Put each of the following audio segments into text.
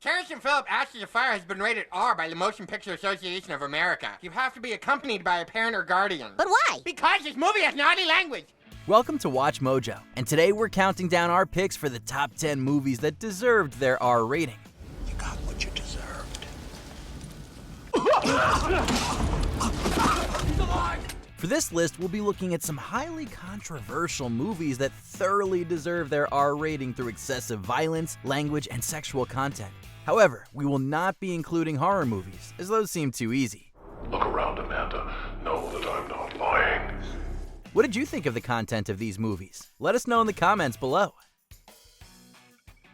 Terrence and Phillip Ashes of Fire has been rated R by the Motion Picture Association of America. You have to be accompanied by a parent or guardian. But why? Because this movie has naughty language. Welcome to Watch Mojo, and today we're counting down our picks for the top 10 movies that deserved their R rating. You got what you deserved. He's alive! For this list, we'll be looking at some highly controversial movies that thoroughly deserve their R rating through excessive violence, language, and sexual content. However, we will not be including horror movies, as those seem too easy. Look around, Amanda. Know that I'm not lying. What did you think of the content of these movies? Let us know in the comments below.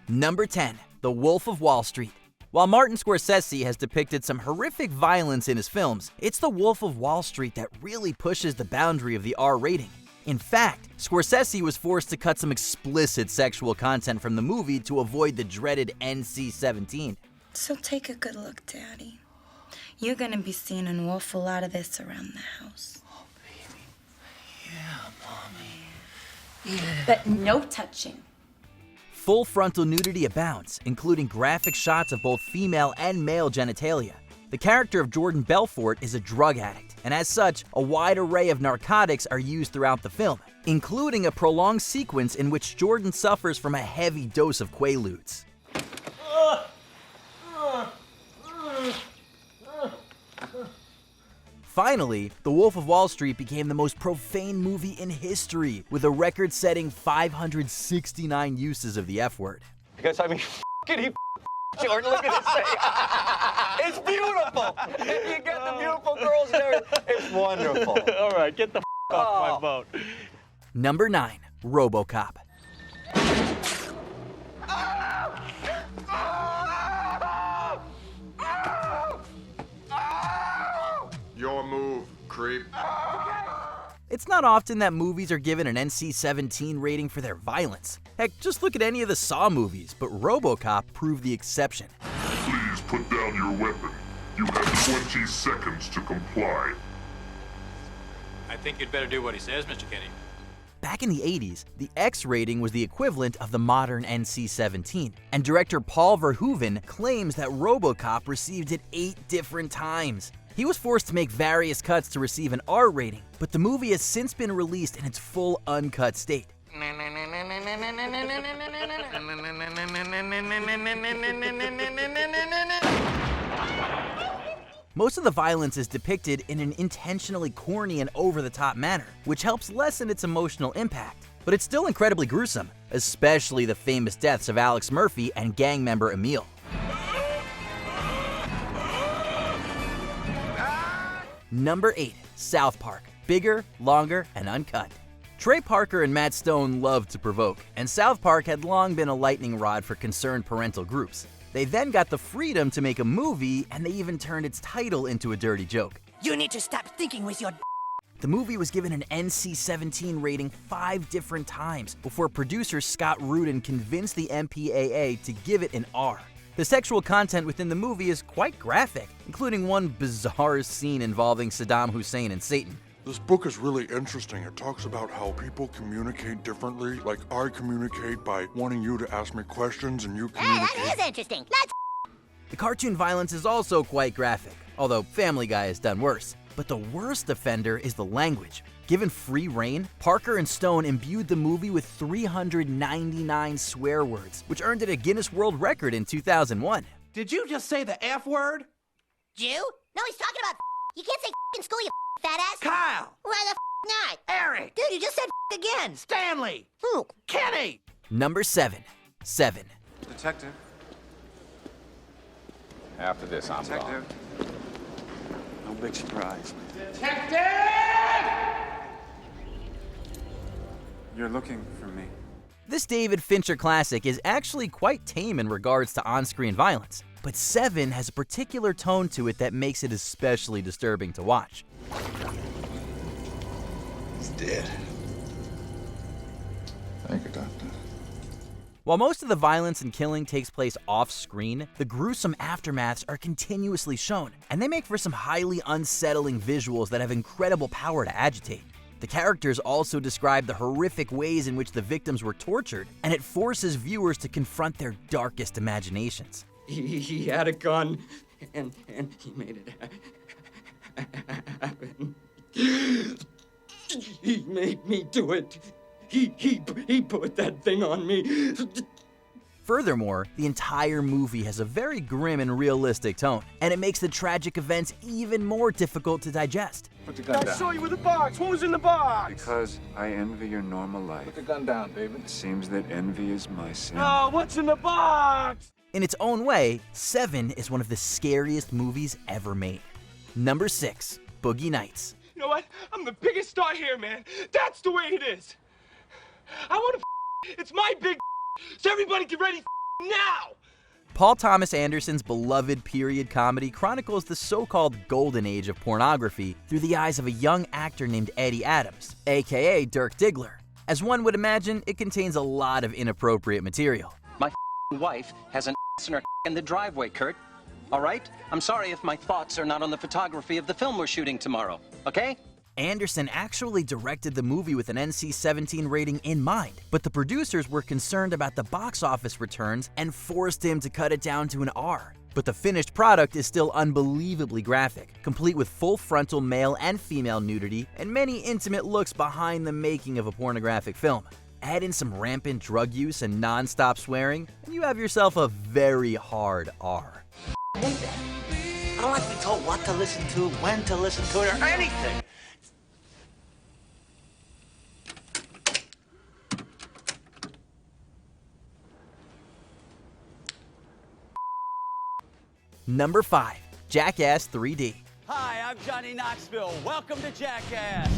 Number 10, The Wolf of Wall Street. While Martin Scorsese has depicted some horrific violence in his films, it's The Wolf of Wall Street that really pushes the boundary of the R rating. In fact, Scorsese was forced to cut some explicit sexual content from the movie to avoid the dreaded NC-17. So take a good look, Daddy. You're gonna be seeing an awful lot of this around the house. Oh, baby. Yeah, Mommy. Yeah. But no touching. Full frontal nudity abounds, including graphic shots of both female and male genitalia. The character of Jordan Belfort is a drug addict, and as such, a wide array of narcotics are used throughout the film, including a prolonged sequence in which Jordan suffers from a heavy dose of Quaaludes. Finally, The Wolf of Wall Street became the most profane movie in history, with a record-setting 569 uses of the F-word. Because, I mean, f***ity Jordan, look at this thing. It's beautiful. You got the beautiful girls there. It's wonderful. All right, get the off my boat. Number 9, RoboCop. Your move, creep. It's not often that movies are given an NC-17 rating for their violence. Heck, just look at any of the Saw movies, but RoboCop proved the exception. Please put down your weapon. You have 20 seconds to comply. I think you'd better do what he says, Mr. Kenny. Back in the 80s, the X rating was the equivalent of the modern NC-17, and director Paul Verhoeven claims that RoboCop received it 8 different times. He was forced to make various cuts to receive an R rating, but the movie has since been released in its full uncut state. Most of the violence is depicted in an intentionally corny and over-the-top manner, which helps lessen its emotional impact. But it's still incredibly gruesome, especially the famous deaths of Alex Murphy and gang member Emil. Number 8, South Park. Bigger, longer, and uncut. Trey Parker and Matt Stone loved to provoke, and South Park had long been a lightning rod for concerned parental groups. They then got the freedom to make a movie, and they even turned its title into a dirty joke. You need to stop thinking with your The movie was given an NC-17 rating 5 different times before producer Scott Rudin convinced the MPAA to give it an R. The sexual content within the movie is quite graphic, including one bizarre scene involving Saddam Hussein and Satan. This book is really interesting. It talks about how people communicate differently. Like, I communicate by wanting you to ask me questions, and you communicate... That is interesting. Let's The cartoon violence is also quite graphic, although Family Guy has done worse. But the worst offender is the language. Given free reign, Parker and Stone imbued the movie with 399 swear words, which earned it a Guinness World Record in 2001. Did you just say the F word? Jew? No, he's talking about You can't say in school, you fat ass. Kyle! Why the not? Eric! Dude, you just said again. Stanley! Who? Kenny! Number 7. Seven. Detective. After this, I'm gone. No big surprise. Detective! You're looking for me. This David Fincher classic is actually quite tame in regards to on-screen violence, but Seven has a particular tone to it that makes it especially disturbing to watch. He's dead. Thank you, Doctor. While most of the violence and killing takes place off-screen, the gruesome aftermaths are continuously shown, and they make for some highly unsettling visuals that have incredible power to agitate. The characters also describe the horrific ways in which the victims were tortured, and it forces viewers to confront their darkest imaginations. He had a gun, and he made it happen. He made me do it. He put that thing on me. Furthermore, the entire movie has a very grim and realistic tone, and it makes the tragic events even more difficult to digest. Put the gun down. I saw you with a box. What was in the box? Because I envy your normal life. Put the gun down, David. It seems that envy is my sin. Oh, what's in the box? In its own way, Seven is one of the scariest movies ever made. Number 6, Boogie Nights. You know what? I'm the biggest star here, man. That's the way it is. I want to It's my big so everybody get ready now! Paul Thomas Anderson's beloved period comedy chronicles the so-called golden age of pornography through the eyes of a young actor named Eddie Adams, aka Dirk Diggler. As one would imagine, it contains a lot of inappropriate material. My wife has an in her in the driveway, Kurt. All right? I'm sorry if my thoughts are not on the photography of the film we're shooting tomorrow, okay? Anderson actually directed the movie with an NC-17 rating in mind, but the producers were concerned about the box office returns and forced him to cut it down to an R. But the finished product is still unbelievably graphic, complete with full frontal male and female nudity and many intimate looks behind the making of a pornographic film. Add in some rampant drug use and non-stop swearing, and you have yourself a very hard R. I hate that. I don't like to be told what to listen to, when to listen to it, or anything. Number 5, Jackass 3D. Hi, I'm Johnny Knoxville. Welcome to Jackass.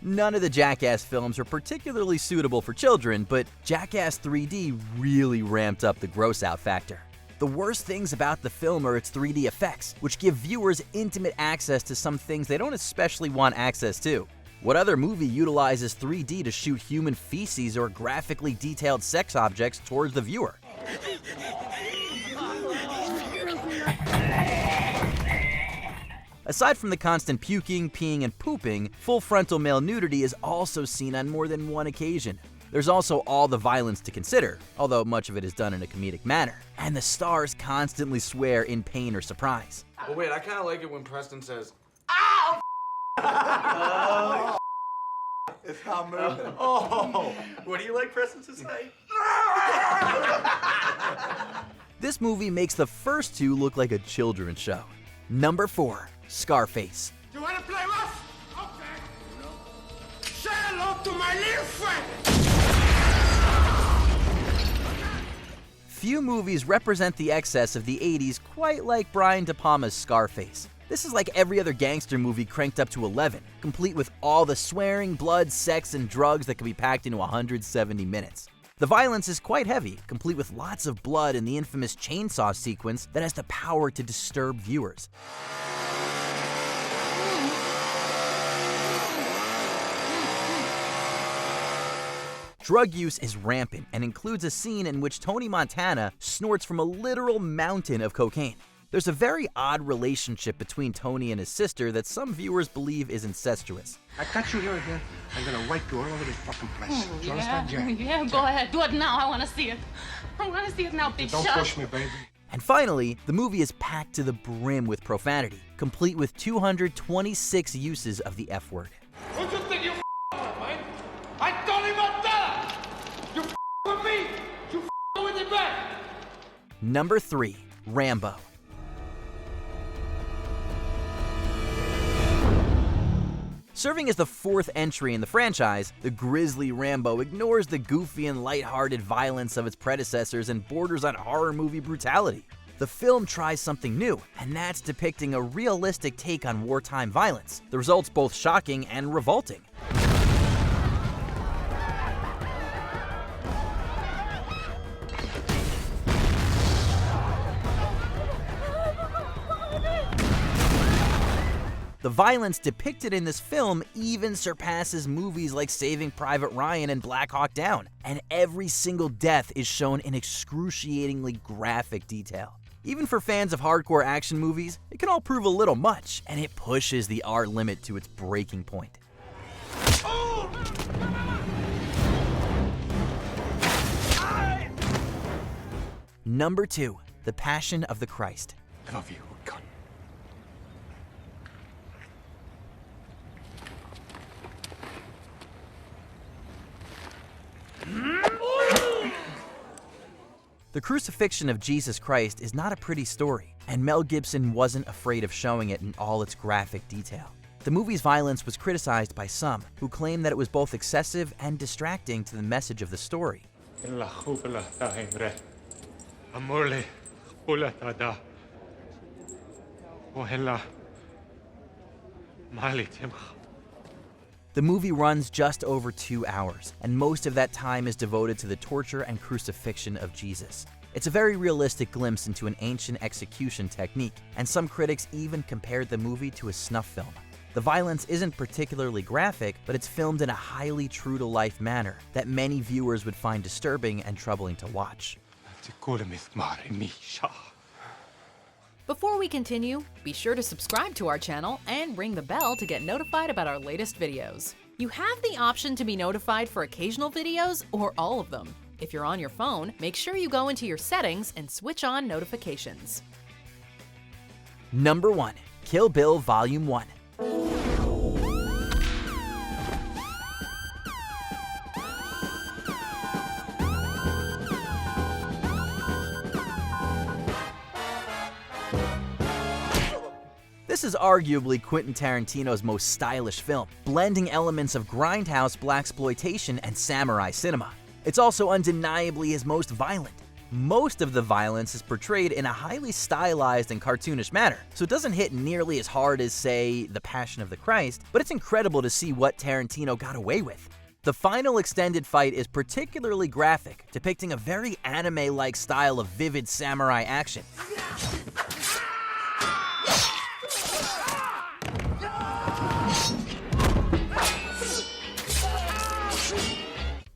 None of the Jackass films are particularly suitable for children, but Jackass 3D really ramped up the gross-out factor. The worst things about the film are its 3D effects, which give viewers intimate access to some things they don't especially want access to. What other movie utilizes 3D to shoot human feces or graphically detailed sex objects towards the viewer? Aside from the constant puking, peeing, and pooping, full frontal male nudity is also seen on more than one occasion. There's also all the violence to consider, although much of it is done in a comedic manner, and the stars constantly swear in pain or surprise. But wait, I kind of like it when Preston says, Ow! Oh, it's not moving. Oh, what do you like Preston to say? This movie makes the first two look like a children's show. Number 4, Scarface. You wanna play rough? Okay. No. Say hello to my little friend. Few movies represent the excess of the 80s quite like Brian De Palma's Scarface. This is like every other gangster movie cranked up to 11, complete with all the swearing, blood, sex, and drugs that can be packed into 170 minutes. The violence is quite heavy, complete with lots of blood and the infamous chainsaw sequence that has the power to disturb viewers. Drug use is rampant and includes a scene in which Tony Montana snorts from a literal mountain of cocaine. There's a very odd relationship between Tony and his sister that some viewers believe is incestuous. I catch you here again, I'm gonna wipe you all over this fucking place. Do you understand, Jack? Yeah, go ahead. Do it now. I want to see it. I want to see it now, big shot. Don't push me, baby. And finally, the movie is packed to the brim with profanity, complete with 226 uses of the F word. What you think you man? I told him about that. You with me. You with your back. Number 3, Rambo. Serving as the 4th entry in the franchise, the grisly Rambo ignores the goofy and lighthearted violence of its predecessors and borders on horror movie brutality. The film tries something new, and that's depicting a realistic take on wartime violence. The result's both shocking and revolting. The violence depicted in this film even surpasses movies like Saving Private Ryan and Black Hawk Down, and every single death is shown in excruciatingly graphic detail. Even for fans of hardcore action movies, it can all prove a little much, and it pushes the R limit to its breaking point. Number 2. The Passion of the Christ. I love you, God. The crucifixion of Jesus Christ is not a pretty story, and Mel Gibson wasn't afraid of showing it in all its graphic detail. The movie's violence was criticized by some, who claimed that it was both excessive and distracting to the message of the story. The movie runs just over 2 hours, and most of that time is devoted to the torture and crucifixion of Jesus. It's a very realistic glimpse into an ancient execution technique, and some critics even compared the movie to a snuff film. The violence isn't particularly graphic, but it's filmed in a highly true-to-life manner that many viewers would find disturbing and troubling to watch. Before we continue, be sure to subscribe to our channel and ring the bell to get notified about our latest videos. You have the option to be notified for occasional videos or all of them. If you're on your phone, make sure you go into your settings and switch on notifications. Number 1. Kill Bill Volume 1. This is arguably Quentin Tarantino's most stylish film, blending elements of grindhouse blaxploitation and samurai cinema. It's also undeniably his most violent. Most of the violence is portrayed in a highly stylized and cartoonish manner, so it doesn't hit nearly as hard as, say, The Passion of the Christ, but it's incredible to see what Tarantino got away with. The final extended fight is particularly graphic, depicting a very anime-like style of vivid samurai action.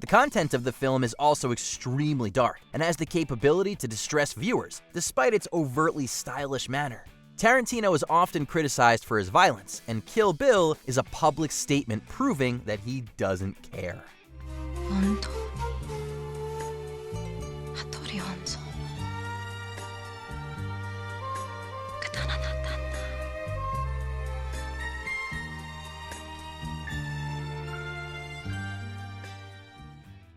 The content of the film is also extremely dark and has the capability to distress viewers, despite its overtly stylish manner. Tarantino is often criticized for his violence, and Kill Bill is a public statement proving that he doesn't care.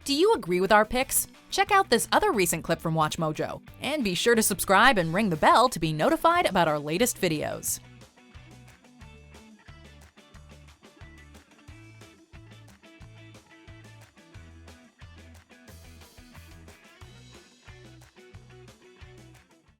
Do you agree with our picks? Check out this other recent clip from WatchMojo, and be sure to subscribe and ring the bell to be notified about our latest videos.